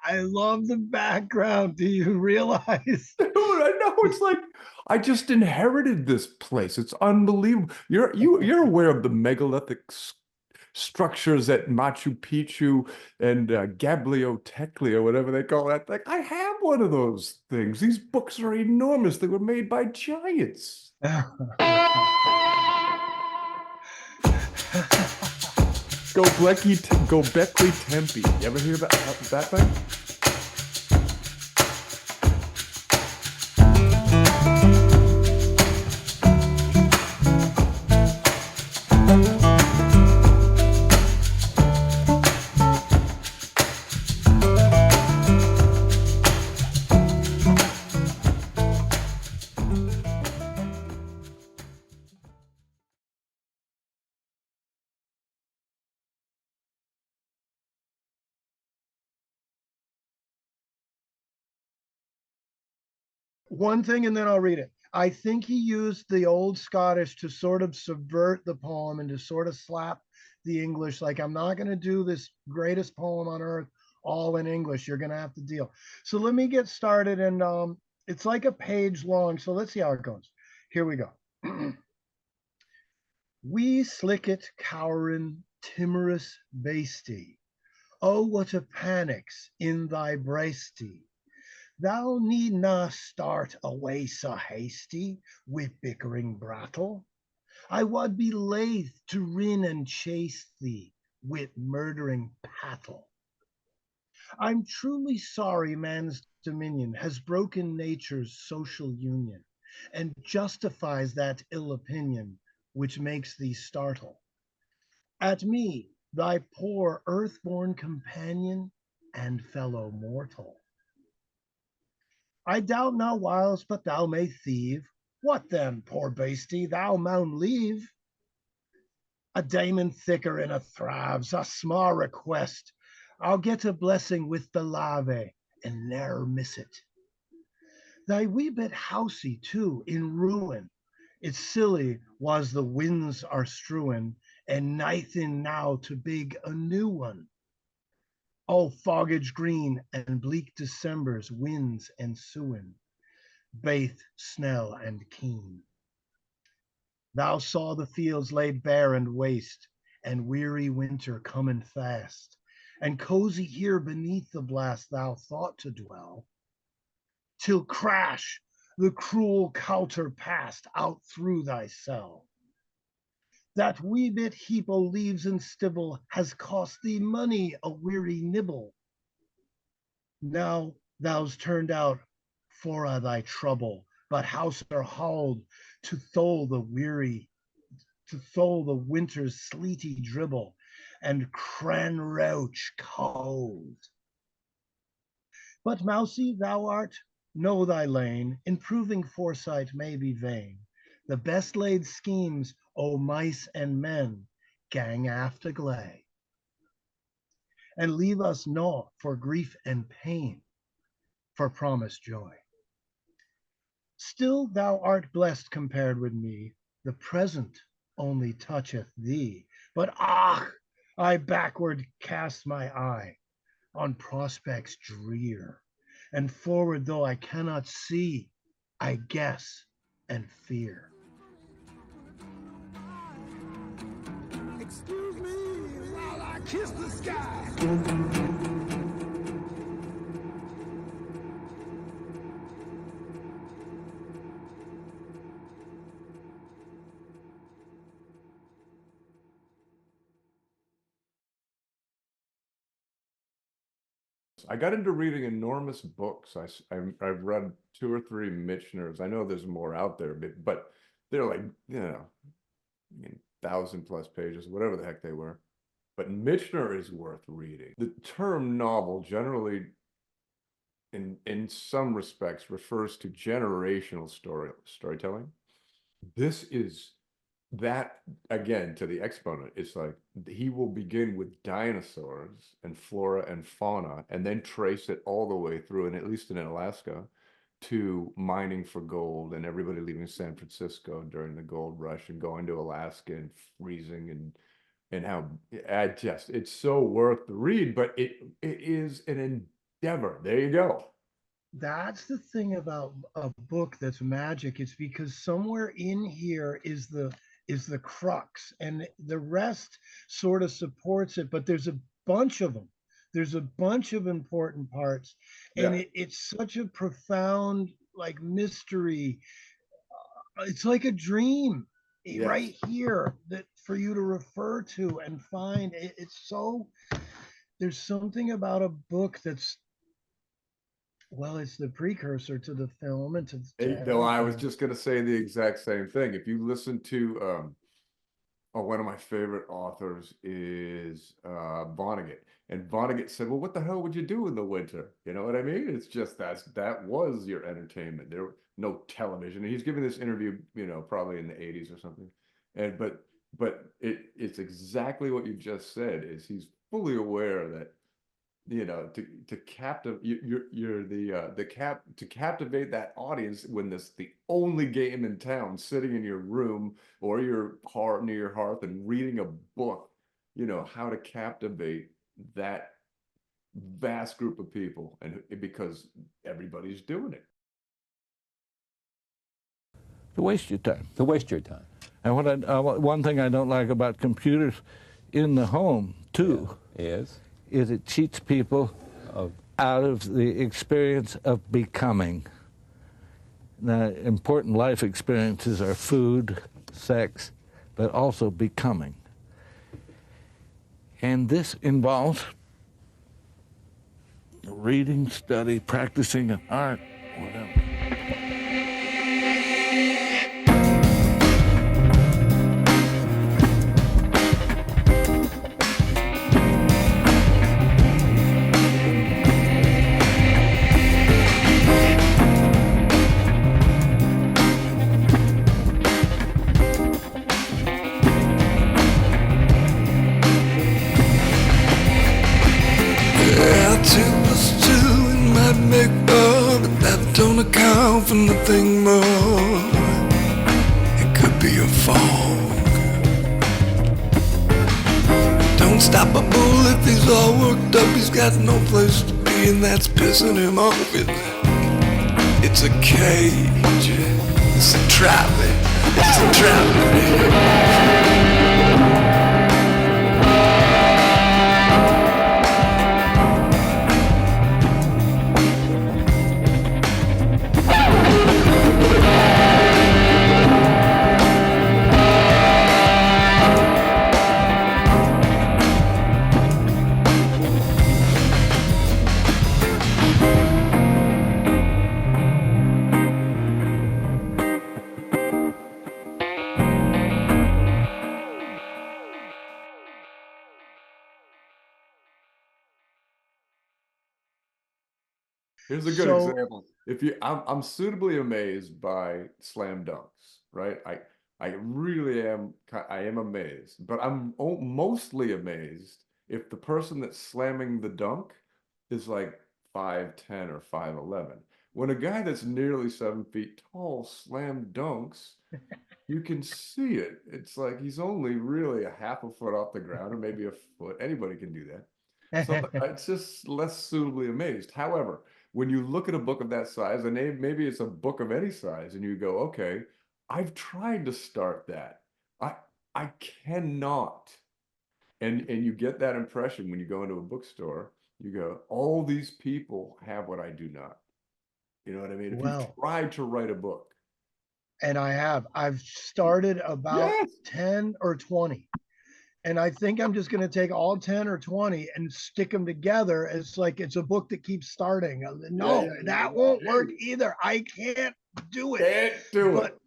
I love the background. Do you realize? Dude, I know. It's like I just inherited this place. It's unbelievable. You're aware of the megalithic structures at Machu Picchu and Goblekli or whatever they call that. Like I have one of those things. These books are enormous. They were made by giants. Goblekli Tempe. You ever hear about that thing? One thing and then I'll read it. I think he used the old Scottish to sort of subvert the poem and to sort of slap the English. Like, I'm not going to do this greatest poem on earth all in English. You're going to have to deal. So let me get started. And it's like a page long. So let's see how it goes. Here we go. We slick it, cowering, timorous basty. Oh, what a panic's in thy breasty. Thou need na start away so hasty wi' bickering brattle. I wad be laith to rin and chase thee wi' murdering pattle. I'm truly sorry man's dominion has broken nature's social union and justifies that ill opinion which makes thee startle. At me, thy poor earth-born companion and fellow mortal. I doubt not whiles but thou may thieve. What then, poor basty, thou maun leave? A daemon thicker in a thrabs, a sma request. I'll get a blessing with the lave and ne'er miss it. Thy wee bit housey too in ruin. It's silly was the winds are strewin', and nighthin now to big a new one. All foggage green and bleak December's winds ensuing. Baith, snell, and keen. Thou saw the fields laid bare and waste, and weary winter coming fast, and cozy here beneath the blast thou thought to dwell, till crash the cruel coulter passed out through thy cell. That wee bit heap o' leaves and stibble has cost thee money a weary nibble. Now thou's turned out for a thy trouble, but house are hauled to thole the weary, to thole the winter's sleety dribble, and cranrouch cold. But Mousie, thou art, know thy lane, improving foresight may be vain. The best laid schemes, o mice and men, gang after gley, and leave us naught for grief and pain, for promised joy. Still thou art blessed compared with me. The present only toucheth thee. But I backward cast my eye on prospects drear, and forward though I cannot see, I guess and fear. Excuse me while I kiss the sky. I got into reading enormous books. I've read two or three Mitchners. I know there's more out there, but they're like, I mean, 1,000+ pages, whatever the heck they were. But Mitchner is worth reading. The term novel generally, in some respects, refers to generational storytelling. This is that again to the exponent. It's like he will begin with dinosaurs and flora and fauna and then trace it all the way through, and at least in Alaska, to mining for gold and everybody leaving San Francisco during the gold rush and going to Alaska and freezing and how it's so worth the read. But it is an Endeavor. There you go. That's the thing about a book that's magic. It's because somewhere in here is the crux, and the rest sort of supports it, but there's a bunch of them. There's a bunch of important parts, and Yeah. it's such a profound like mystery. It's like a dream Yes. right here that for you to refer to and find. It's so, there's something about a book that's, well, it's the precursor to the film and to No, I was everything. just going to say the exact same thing. If you listen to, one of my favorite authors is Vonnegut. And Vonnegut said, well, what the hell would you do in the winter? You know what I mean? It's just that was your entertainment. There were no television. And he's giving this interview, probably in the 80s or something. And but it's exactly what you just said, is he's fully aware that to captivate to captivate that audience when this the only game in town, sitting in your room or your heart near your hearth and reading a book, how to captivate that vast group of people, and because everybody's doing it. To waste your time. To waste your time. And one thing I don't like about computers in the home too is it cheats people out of the experience of becoming. Now, important life experiences are food, sex, but also becoming. And this involves reading, study, practicing an art, whatever. Account for nothing more. It could be a fog. Don't stop a bull if he's all worked up. He's got no place to be, and that's pissing him off. It's a cage. It's a trap. It's a trap. Here's a good example. I'm suitably amazed by slam dunks, right? I really am. I am amazed, but I'm mostly amazed if the person that's slamming the dunk is like 5'10" or 5'11". When a guy that's nearly 7 feet tall slam dunks, you can see it. It's like he's only really a half a foot off the ground, or maybe a foot. Anybody can do that. So it's just less suitably amazed. However, when you look at a book of that size, and maybe it's a book of any size, and you go, okay, I've tried to start that. I cannot. And you get that impression when you go into a bookstore. You go, all these people have what I do not. You know what I mean? If you tried to write a book. And I've started about 10 or 20. And I think I'm just going to take all 10 or 20 and stick them together. It's like it's a book that keeps starting. No, that won't work either. I can't do it. Can't do but it.